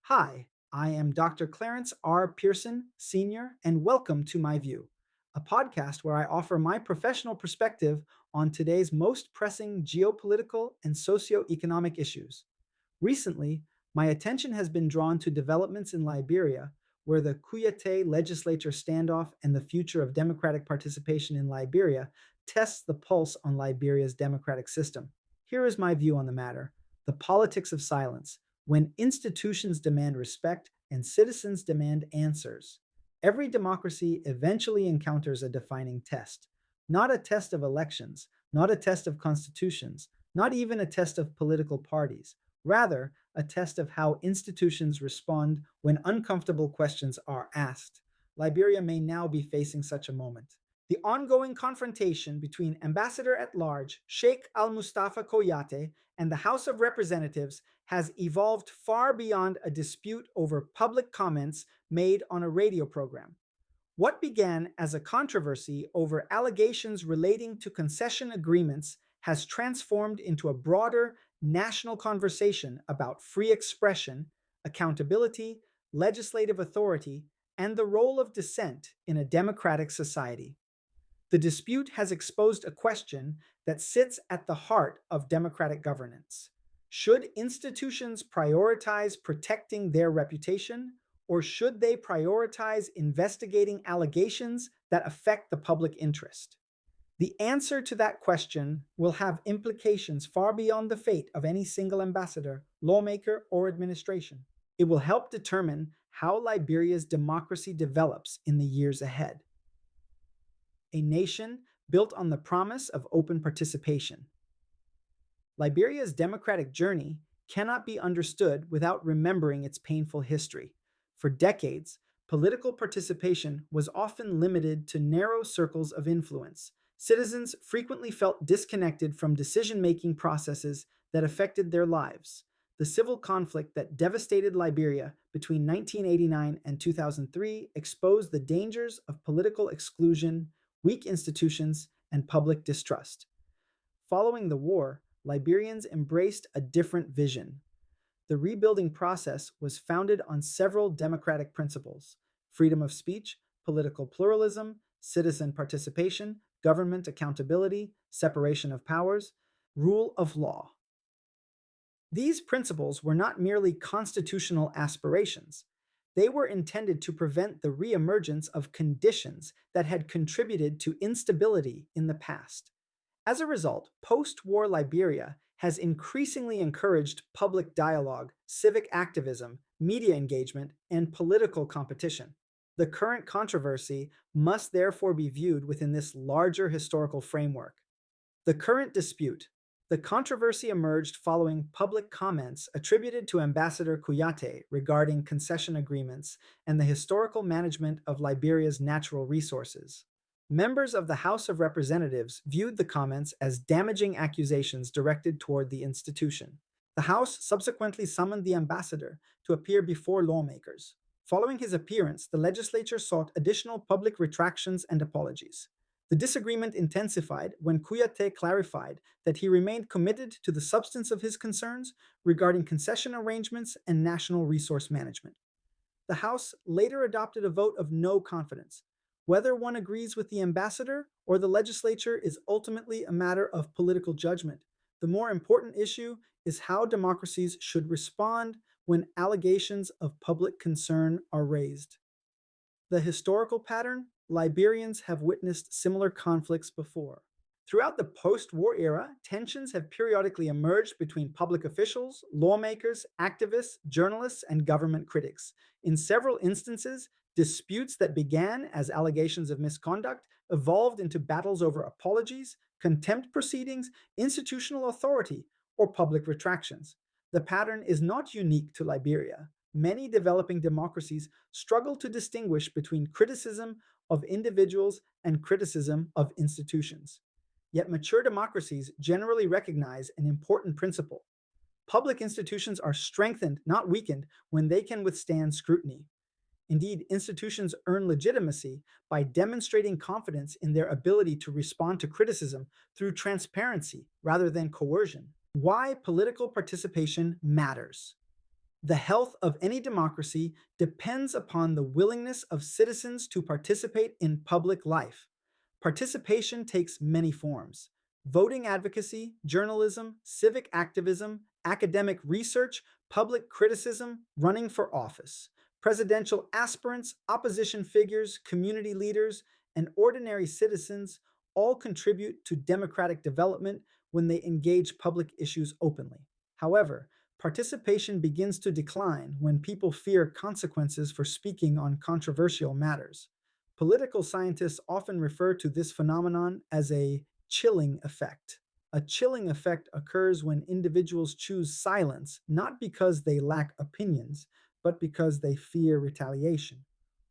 Hi, I am Dr. Clarence R. Pearson, Sr., and welcome to My View, a podcast where I offer my professional perspective on today's most pressing geopolitical and socioeconomic issues. Recently, my attention has been drawn to developments in Liberia, where the Kouyateh legislature standoff and the future of democratic participation in Liberia tests the pulse on Liberia's democratic system. Here is my view on the matter: the politics of silence, when institutions demand respect and citizens demand answers. Every democracy eventually encounters a defining test, not a test of elections, not a test of constitutions, not even a test of political parties. Rather, a test of how institutions respond when uncomfortable questions are asked. Liberia may now be facing such a moment. The ongoing confrontation between Ambassador at Large Sheikh Al Mustafa Kouyateh and the House of Representatives has evolved far beyond a dispute over public comments made on a radio program. What began as a controversy over allegations relating to concession agreements has transformed into a broader national conversation about free expression, accountability, legislative authority, and the role of dissent in a democratic society. The dispute has exposed a question that sits at the heart of democratic governance. Should institutions prioritize protecting their reputation, or should they prioritize investigating allegations that affect the public interest? The answer to that question will have implications far beyond the fate of any single ambassador, lawmaker, or administration. It will help determine how Liberia's democracy develops in the years ahead. A nation built on the promise of open participation. Liberia's democratic journey cannot be understood without remembering its painful history. For decades, political participation was often limited to narrow circles of influence. Citizens frequently felt disconnected from decision making processes that affected their lives. The civil conflict that devastated Liberia between 1989 and 2003 exposed the dangers of political exclusion, weak institutions, and public distrust. Following the war, Liberians embraced a different vision. The rebuilding process was founded on several democratic principles: freedom of speech, political pluralism, citizen participation, government accountability, separation of powers, rule of law. These principles were not merely constitutional aspirations. They were intended to prevent the reemergence of conditions that had contributed to instability in the past. As a result, post war Liberia has increasingly encouraged public dialogue, civic activism, media engagement, and political competition. The current controversy must therefore be viewed within this larger historical framework. The current dispute. The controversy emerged following public comments attributed to Ambassador Kouyateh regarding concession agreements and the historical management of Liberia's natural resources. Members of the House of Representatives viewed the comments as damaging accusations directed toward the institution. The House subsequently summoned the ambassador to appear before lawmakers. Following his appearance, the legislature sought additional public retractions and apologies. The disagreement intensified when Kouyate clarified that he remained committed to the substance of his concerns regarding concession arrangements and national resource management. The House later adopted a vote of no confidence. Whether one agrees with the ambassador or the legislature is ultimately a matter of political judgment. The more important issue is how democracies should respond when allegations of public concern are raised. The historical pattern: Liberians have witnessed similar conflicts before. Throughout the post war era, tensions have periodically emerged between public officials, lawmakers, activists, journalists, and government critics. In several instances, disputes that began as allegations of misconduct evolved into battles over apologies, contempt proceedings, institutional authority, or public retractions. The pattern is not unique to Liberia. Many developing democracies struggle to distinguish between criticism of individuals and criticism of institutions. Yet mature democracies generally recognize an important principle. Public institutions are strengthened, not weakened, when they can withstand scrutiny. Indeed, institutions earn legitimacy by demonstrating confidence in their ability to respond to criticism through transparency rather than coercion. Why political participation matters. The health of any democracy depends upon the willingness of citizens to participate in public life. Participation takes many forms: voting advocacy, journalism, civic activism, academic research, public criticism, running for office. Presidential aspirants, opposition figures, community leaders, and ordinary citizens all contribute to democratic development when they engage public issues openly. However, participation begins to decline when people fear consequences for speaking on controversial matters. Political scientists often refer to this phenomenon as a chilling effect. A chilling effect occurs when individuals choose silence not because they lack opinions, but because they fear retaliation.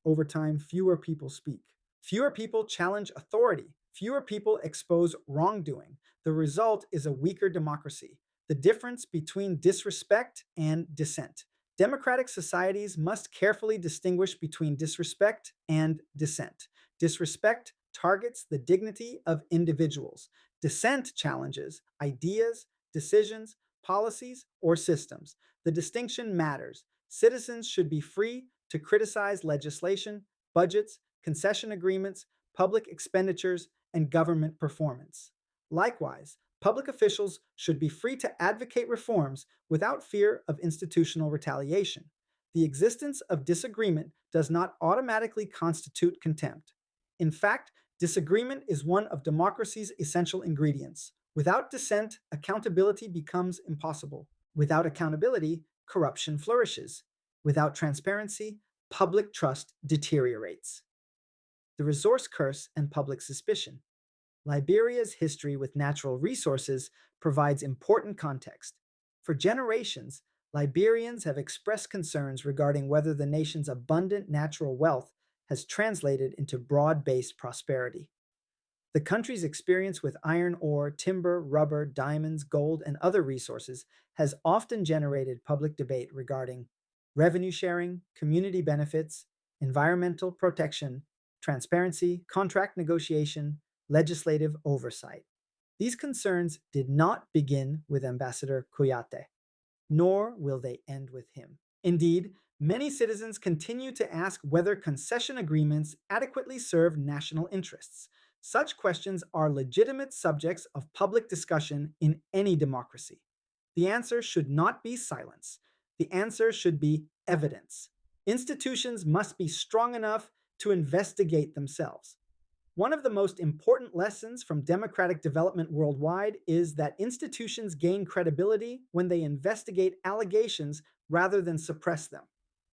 Over time, fewer people speak. Fewer people challenge authority. Fewer people expose wrongdoing. The result is a weaker democracy. The difference between disrespect and dissent. Democratic societies must carefully distinguish between disrespect and dissent. Disrespect targets the dignity of individuals. Dissent challenges ideas, decisions, policies, or systems. The distinction matters. Citizens should be free to criticize legislation, budgets, concession agreements, public expenditures, and government performance. Likewise, public officials should be free to advocate reforms without fear of institutional retaliation. The existence of disagreement does not automatically constitute contempt. In fact, disagreement is one of democracy's essential ingredients. Without dissent, accountability becomes impossible. Without accountability, corruption flourishes. Without transparency, public trust deteriorates. The resource curse and public suspicion. Liberia's history with natural resources provides important context. For generations, Liberians have expressed concerns regarding whether the nation's abundant natural wealth has translated into broad based prosperity. The country's experience with iron ore, timber, rubber, diamonds, gold, and other resources has often generated public debate regarding revenue sharing, community benefits, environmental protection, transparency, contract negotiation, legislative oversight. These concerns did not begin with Ambassador Kouyateh, nor will they end with him. Indeed, many citizens continue to ask whether concession agreements adequately serve national interests. Such questions are legitimate subjects of public discussion in any democracy. The answer should not be silence. The answer should be evidence. Institutions must be strong enough to investigate themselves. One of the most important lessons from democratic development worldwide is that institutions gain credibility when they investigate allegations rather than suppress them.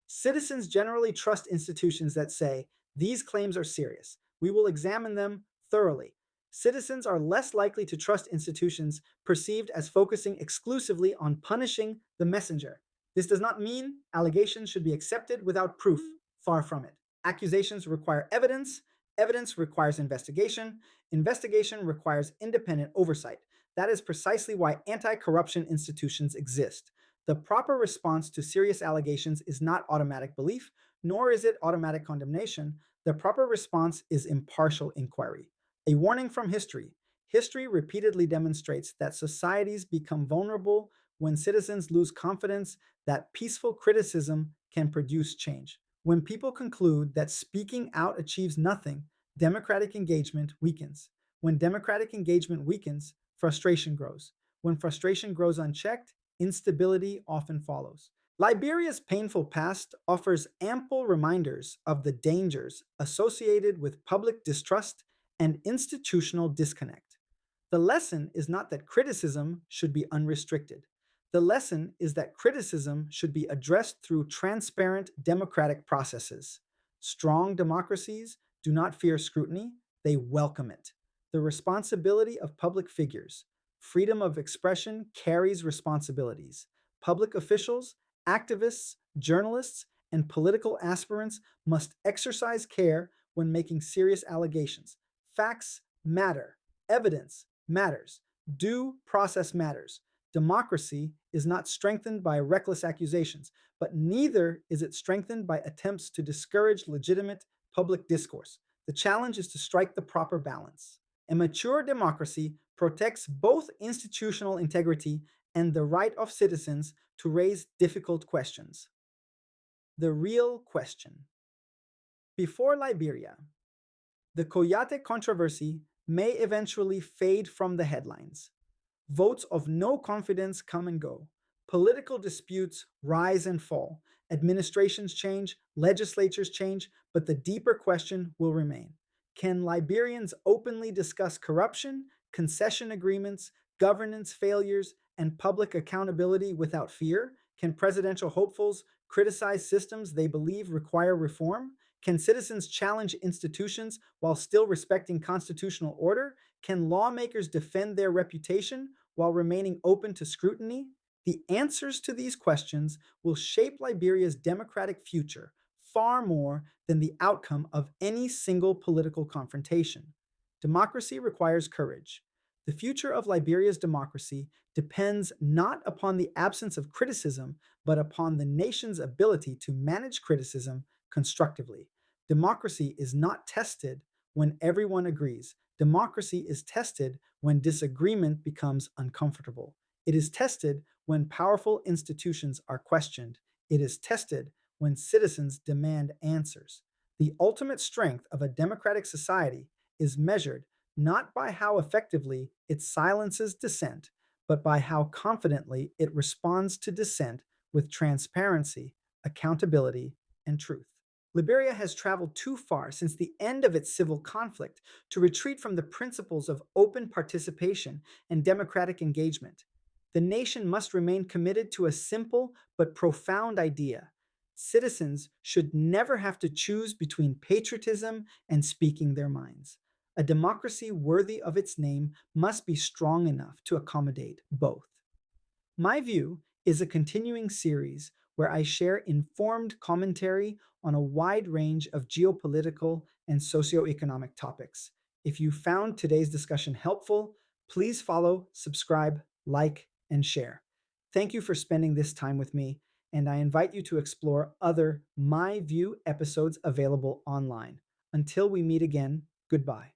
Citizens generally trust institutions that say, these claims are serious. We will examine them thoroughly. Citizens are less likely to trust institutions perceived as focusing exclusively on punishing the messenger. This does not mean allegations should be accepted without proof. Far from it. Accusations require evidence. Evidence requires investigation. Investigation requires independent oversight. That is precisely why anti corruption institutions exist. The proper response to serious allegations is not automatic belief, nor is it automatic condemnation. The proper response is impartial inquiry. A warning from history. History repeatedly demonstrates that societies become vulnerable when citizens lose confidence that peaceful criticism can produce change. When people conclude that speaking out achieves nothing, democratic engagement weakens. When democratic engagement weakens, frustration grows. When frustration grows unchecked, instability often follows. Liberia's painful past offers ample reminders of the dangers associated with public distrust and institutional disconnect. The lesson is not that criticism should be unrestricted. The lesson is that criticism should be addressed through transparent democratic processes. Strong democracies do not fear scrutiny, they welcome it. The responsibility of public figures. Freedom of expression carries responsibilities. Public officials, activists, journalists, and political aspirants must exercise care when making serious allegations. Facts matter. Evidence matters. Due process matters. Democracy is not strengthened by reckless accusations, but neither is it strengthened by attempts to discourage legitimate public discourse. The challenge is to strike the proper balance. A mature democracy protects both institutional integrity and the right of citizens to raise difficult questions. The real question. Before Liberia, the Kouyateh controversy may eventually fade from the headlines. Votes of no confidence come and go. Political disputes rise and fall. Administrations change, legislatures change, but the deeper question will remain. Can Liberians openly discuss corruption, concession agreements, governance failures, and public accountability without fear? Can presidential hopefuls criticize systems they believe require reform? Can citizens challenge institutions while still respecting constitutional order? Can lawmakers defend their reputation while remaining open to scrutiny? The answers to these questions will shape Liberia's democratic future far more than the outcome of any single political confrontation. Democracy requires courage. The future of Liberia's democracy depends not upon the absence of criticism, but upon the nation's ability to manage criticism constructively. Democracy is not tested when everyone agrees. Democracy is tested when disagreement becomes uncomfortable. It is tested when powerful institutions are questioned. It is tested when citizens demand answers. The ultimate strength of a democratic society is measured not by how effectively it silences dissent, but by how confidently it responds to dissent with transparency, accountability, and truth. Liberia has traveled too far since the end of its civil conflict to retreat from the principles of open participation and democratic engagement. The nation must remain committed to a simple but profound idea. Citizens should never have to choose between patriotism and speaking their minds. A democracy worthy of its name must be strong enough to accommodate both. My View is a continuing series where I share informed commentary on a wide range of geopolitical and socioeconomic topics. If you found today's discussion helpful, please follow, subscribe, like, and share. Thank you for spending this time with me, and I invite you to explore other My View episodes available online. Until we meet again, goodbye.